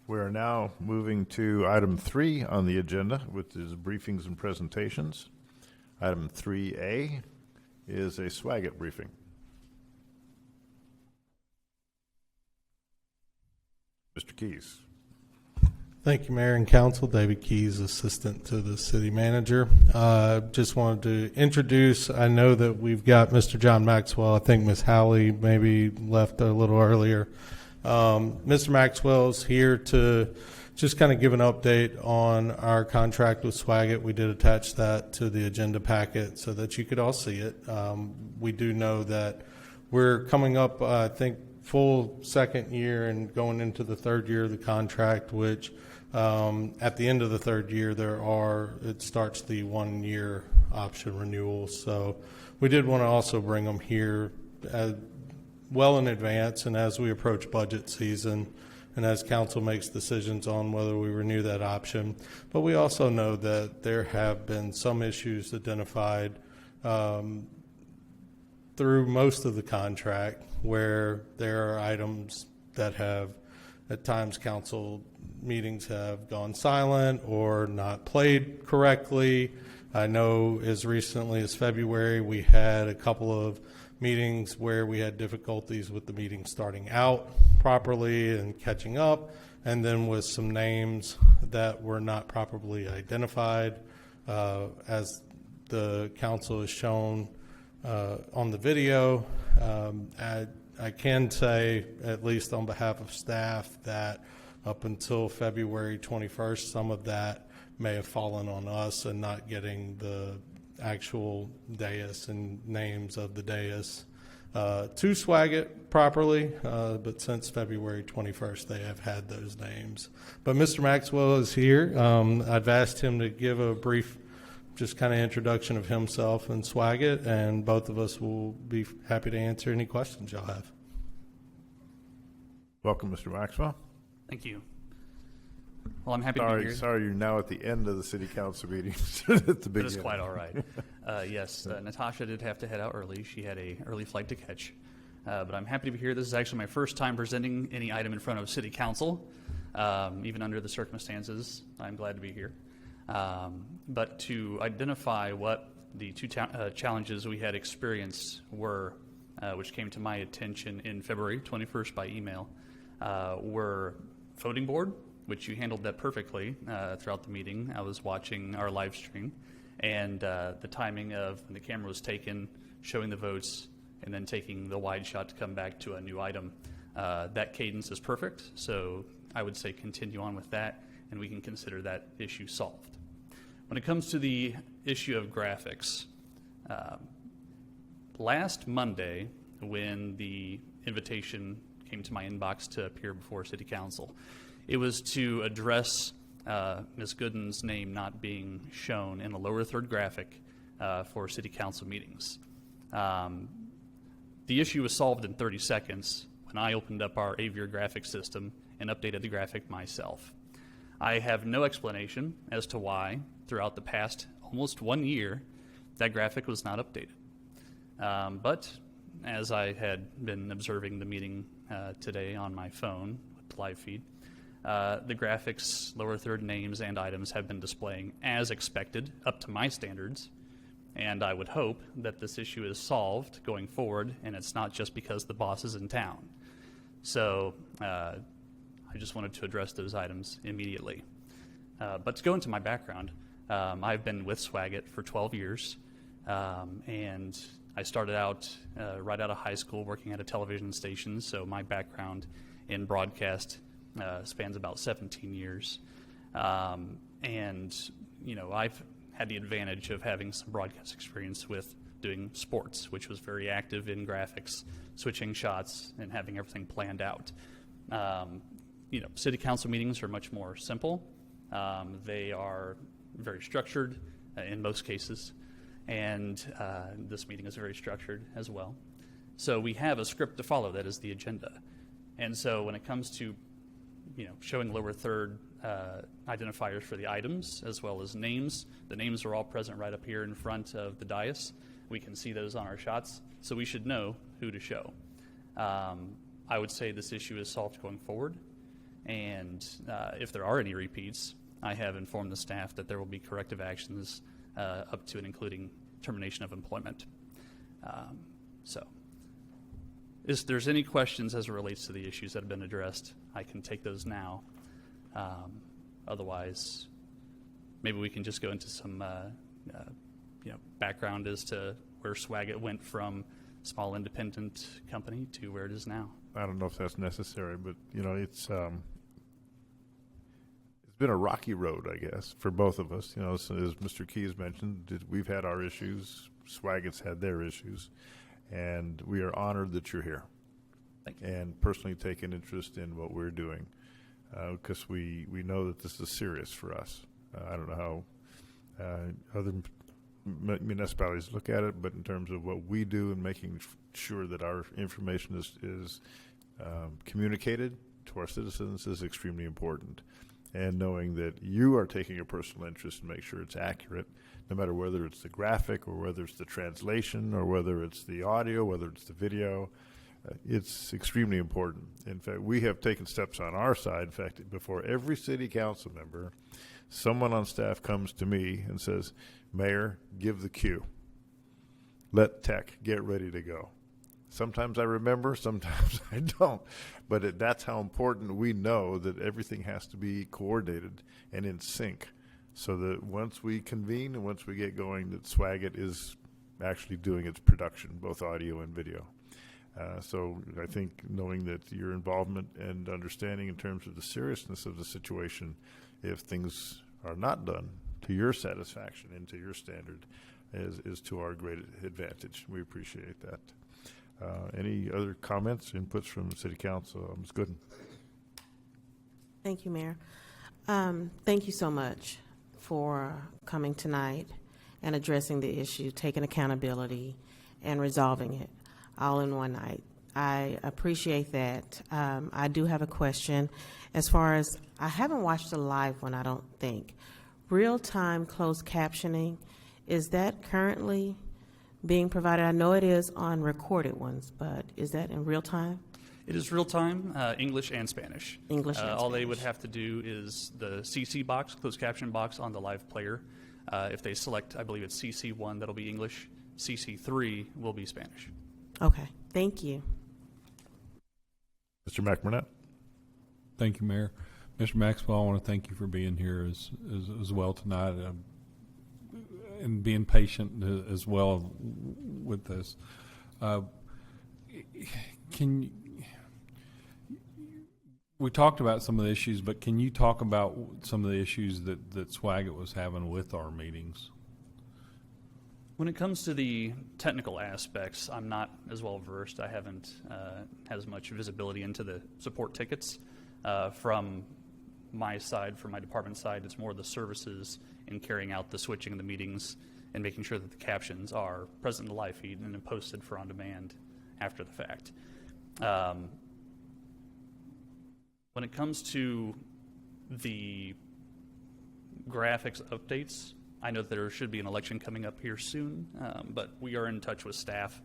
We are now moving to item 3 on the agenda, which is briefings and presentations. Item 3A is a Swagit briefing. Mr. Keys. Thank you, Mayor and Council. David Keys, Assistant to the City Manager. Just wanted to introduce, I know that we've got Mr. Jon Maxwell. I think Ms. Howley maybe left a little earlier. Mr. Maxwell is here to just kind of give an update on our contract with Swagit. We did attach that to the agenda packet so that you could all see it. We do know that we're coming up, I think, full second year and going into the third year of the contract, which at the end of the third year it starts the 1 year option renewal. So we did want to also bring them here well in advance, and as we approach budget season and as council makes decisions on whether we renew that option. But we also know that there have been some issues identified through most of the contract where there are items that have at times council meetings have gone silent or not played correctly. I know as recently as February we had a couple of meetings where we had difficulties with the meeting starting out properly and catching up, and then with some names that were not properly identified. As the council has shown on the video, I can say, at least on behalf of staff, that up until February 21st, some of that may have fallen on us and not getting the actual dais and names of the dais to Swagit properly, but since February 21st they have had those names. But Mr. Maxwell is here. I've asked him to give a brief just kind of introduction of himself and Swagit, and both of us will be happy to answer any questions y'all have. Welcome, Mr. Maxwell. Thank you. Well, I'm happy to be here. Sorry, you're now at the end of the city council meeting. At the beginning. It's quite all right. Yes, Natasha did have to head out early. She had a early flight to catch. But I'm happy to be here. This is actually my first time presenting any item in front of City Council. Even under the circumstances, I'm glad to be here. But to identify what the two challenges we had experienced were, which came to my attention in February 21st by email, were voting board, which you handled that perfectly throughout the meeting. I was watching our live stream, and the timing of when the camera was taken, showing the votes, and then taking the wide shot to come back to a new item. That cadence is perfect, so I would say continue on with that, and we can consider that issue solved. When it comes to the issue of graphics, last Monday, when the invitation came to my inbox to appear before City Council, it was to address Ms. Gooden's name not being shown in the lower third graphic for City Council meetings. The issue was solved in 30 seconds when I opened up our Avier graphic system and updated the graphic myself. I have no explanation as to why, throughout the past almost 1 year, that graphic was not updated. But as I had been observing the meeting today on my phone with the live feed, the graphics, lower third names, and items have been displaying as expected, up to my standards, and I would hope that this issue is solved going forward, and it's not just because the boss is in town. So I just wanted to address those items immediately. But to go into my background, I've been with Swagit for 12 years, and I started out right out of high school working at a television station, so my background in broadcast spans about 17 years. And, you know, I've had the advantage of having some broadcast experience with doing sports, which was very active in graphics, switching shots, and having everything planned out. You know, City Council meetings are much more simple. They are very structured in most cases, and this meeting is very structured as well. So we have a script to follow, that is the agenda. And so when it comes to, you know, showing lower third identifiers for the items as well as names, the names are all present right up here in front of the dais. We can see those on our shots, so we should know who to show. I would say this issue is solved going forward, And if there are any repeats, I have informed the staff that there will be corrective actions up to and including termination of employment. So, if there's any questions as it relates to the issues that have been addressed, I can take those now. Otherwise, maybe we can just go into some background as to where Swagit went from small independent company to where it is now. I don't know if that's necessary, but it's been a rocky road, I guess, for both of us. So as Mr. Keys mentioned, we've had our issues. Swagit's had their issues, and we are honored that you're here. Thank you. And personally take an interest in what we're doing, because we know that this is serious for us. I don't know how other municipalities look at it, but in terms of what we do and making sure that our information is communicated to our citizens is extremely important. And knowing that you are taking a personal interest in make sure it's accurate, no matter whether it's the graphic or whether it's the translation or whether it's the audio, whether it's the video, it's extremely important. In fact, we have taken steps on our side. In fact, before every city council member, someone on staff comes to me and says, Mayor, give the cue. Let tech get ready to go. Sometimes I remember, sometimes I don't. But that's how important we know that everything has to be coordinated and in sync, so that once we convene and once we get going, that Swagit is actually doing its production, both audio and video. So I think knowing that your involvement and understanding in terms of the seriousness of the situation, if things are not done to your satisfaction and to your standard, is to our great advantage. We appreciate that. Any other comments, inputs from the City Council? Ms. Gooden. Thank you, Mayor. Thank you so much for coming tonight and addressing the issue, taking accountability, and resolving it all in one night. I appreciate that. I do have a question. As far as, I haven't watched a live one, I don't think. Real-time closed captioning, is that currently being provided? I know it is on recorded ones, but is that in real time? It is real time, English and Spanish. English and All they Spanish. would have to do is the CC box, closed caption box on the live player. If they select, I believe it's CC1, that'll be English. CC3 will be Spanish. Okay, thank you. Mr. McBurnett. Thank you, Mayor. Mr. Maxwell, I want to thank you for being here as well tonight and being patient as well with this. We talked about some of the issues, but can you talk about some of the issues that Swagit was having with our meetings? When it comes to the technical aspects, I'm not as well versed. I haven't had as much visibility into the support tickets. From my side, from my department side, it's more the services in carrying out the switching of the meetings and making sure that the captions are present in the live feed and then posted for on demand after the fact. When it comes to the graphics updates, I know that there should be an election coming up here soon, but we are in touch with staff.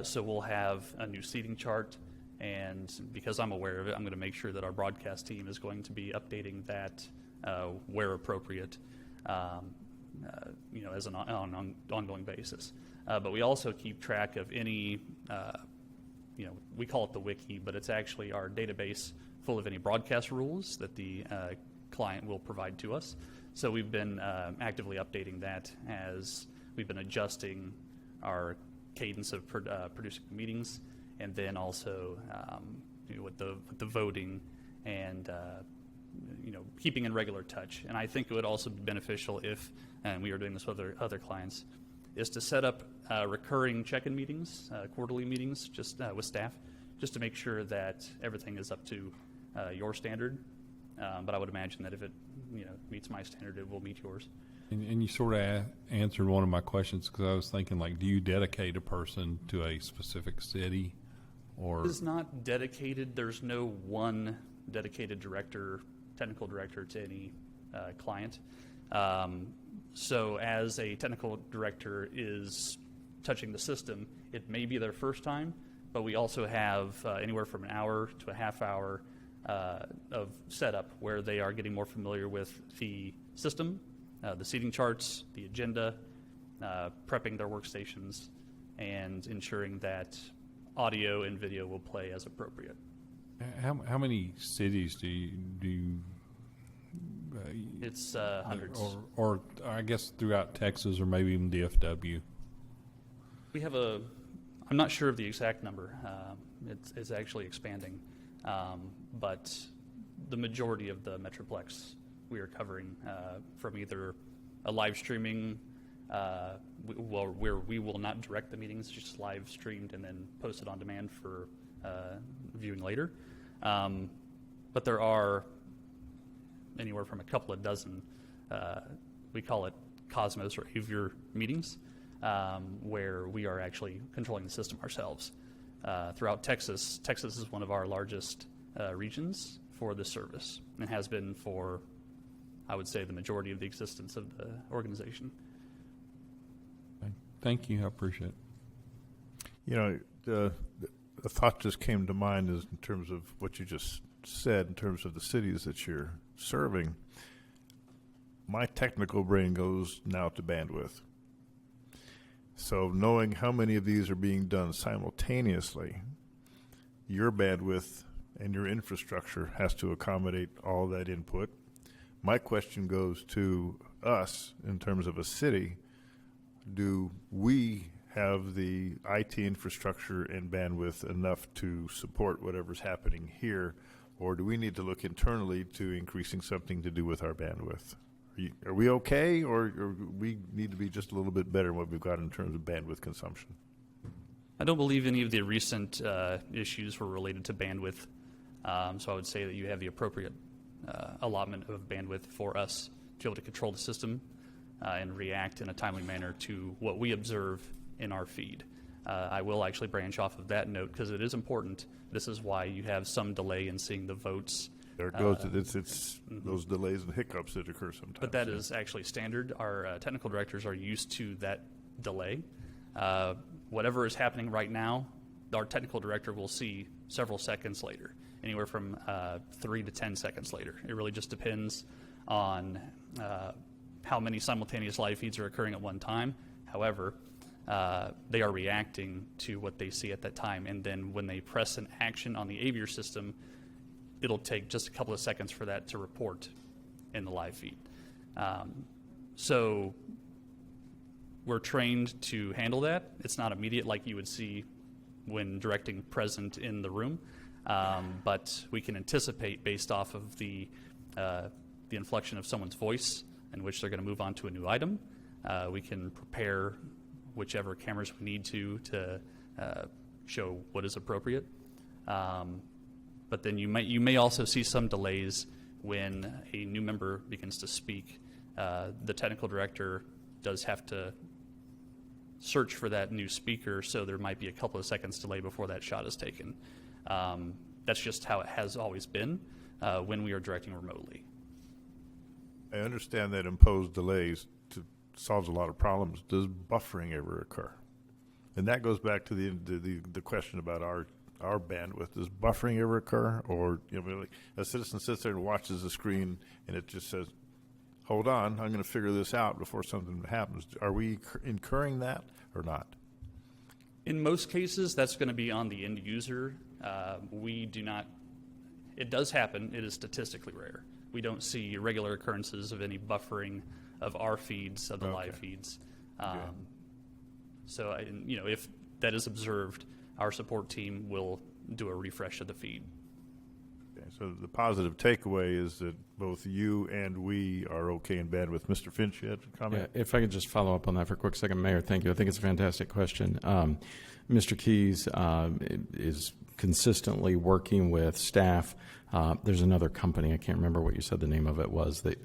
So we'll have a new seating chart, and because I'm aware of it, I'm going to make sure that our broadcast team is going to be updating that where appropriate, as an ongoing basis. But we also keep track of any, we call it the wiki, but it's actually our database full of any broadcast rules that the client will provide to us. So we've been actively updating that as we've been adjusting our cadence of producing meetings, and then also with the voting and keeping in regular touch. And I think it would also be beneficial if, and we are doing this with other clients, is to set up recurring check-in meetings, quarterly meetings, just with staff, just to make sure that everything is up to your standard. But I would imagine that if it meets my standard, it will meet yours. And you sort of answered one of my questions, because I was thinking, do you dedicate a person to a specific city? Or It is not dedicated. There's no one dedicated director, technical director to any client. So as a technical director is touching the system, it may be their first time, but we also have anywhere from an hour to a half hour of setup where they are getting more familiar with the system, the seating charts, the agenda, prepping their workstations, and ensuring that audio and video will play as appropriate. How many cities do you It's hundreds. or I guess throughout Texas or maybe even DFW? We have I'm not sure of the exact number. It's actually expanding. But the majority of the Metroplex we are covering from either a live streaming, where we will not direct the meetings, just live streamed and then posted on demand for viewing later. But there are anywhere from a couple of dozen, we call it Cosmos or Avier meetings, where we are actually controlling the system ourselves. Throughout Texas, Texas is one of our largest regions for this service and has been for, I would say, the majority of the existence of the organization. Thank you. I appreciate it. You know, the thought just came to mind is in terms of what you just said, in terms of the cities that you're serving. My technical brain goes now to bandwidth. So knowing how many of these are being done simultaneously, your bandwidth and your infrastructure has to accommodate all that input. My question goes to us in terms of a city. Do we have the IT infrastructure and bandwidth enough to support whatever's happening here, or do we need to look internally to increasing something to do with our bandwidth? Are we okay, or we need to be just a little bit better in what we've got in terms of bandwidth consumption? I don't believe any of the recent issues were related to bandwidth, so I would say that you have the appropriate allotment of bandwidth for us to be able to control the system and react in a timely manner to what we observe in our feed. I will actually branch off of that note because it is important. This is why you have some delay in seeing the votes. There it goes. It's those delays and hiccups that occur sometimes. But that is actually standard. Our technical directors are used to that delay. Whatever is happening right now, our technical director will see several seconds later, anywhere from 3 to 10 seconds later. It really just depends on how many simultaneous live feeds are occurring at one time. However, they are reacting to what they see at that time, and then when they press an action on the Avier system, it'll take just a couple of seconds for that to report in the live feed. So we're trained to handle that. It's not immediate like you would see when directing present in the room, but we can anticipate based off of the inflection of someone's voice in which they're going to move on to a new item. We can prepare whichever cameras we need to show what is appropriate. But then you may also see some delays when a new member begins to speak. The technical director does have to search for that new speaker, so there might be a couple of seconds delay before that shot is taken. That's just how it has always been when we are directing remotely. I understand that imposed delays solves a lot of problems. Does buffering ever occur? And that goes back to the question about our bandwidth. Does buffering ever occur? Or like a citizen sits there and watches the screen and it just says, hold on, I'm going to figure this out before something happens. Are we incurring that or not? In most cases, that's going to be on the end user. We do not, it does happen. It is statistically rare. We don't see regular occurrences of any buffering of our feeds, of the live feeds. So, if that is observed, our support team will do a refresh of the feed. Okay, so the positive takeaway is that both you and we are okay in bandwidth. Mr. Finch, you had a comment? Yeah, if I could just follow up on that for a quick second. Mayor, thank you. I think it's a fantastic question. Mr. Keys is consistently working with staff. There's another company, I can't remember what you said the name of it was, that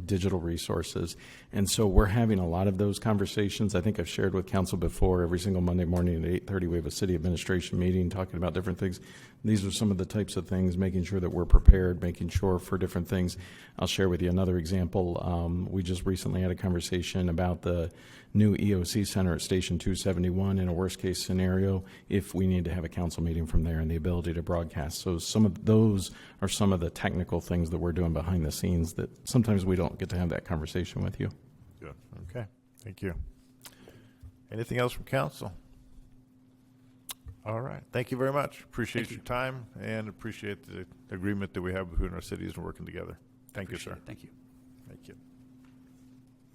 Digital Resources. And so we're having a lot of those conversations. I think I've shared with council before, every single Monday morning at 8:30 we have a city administration meeting talking about different things. these are some of the types of things, making sure that we're prepared, making sure for different things. I'll share with you another example. We just recently had a conversation about the new EOC Center at Station 271 in a worst-case scenario if we need to have a council meeting from there and the ability to broadcast. So some of those are some of the technical things that we're doing behind the scenes that sometimes we don't get to have that conversation with you. Good. Okay. Thank you. Anything else from council? All right. Thank you very much. Appreciate your time and appreciate the agreement that we have between our cities and working together. Thank you, sir. Thank you. Thank you.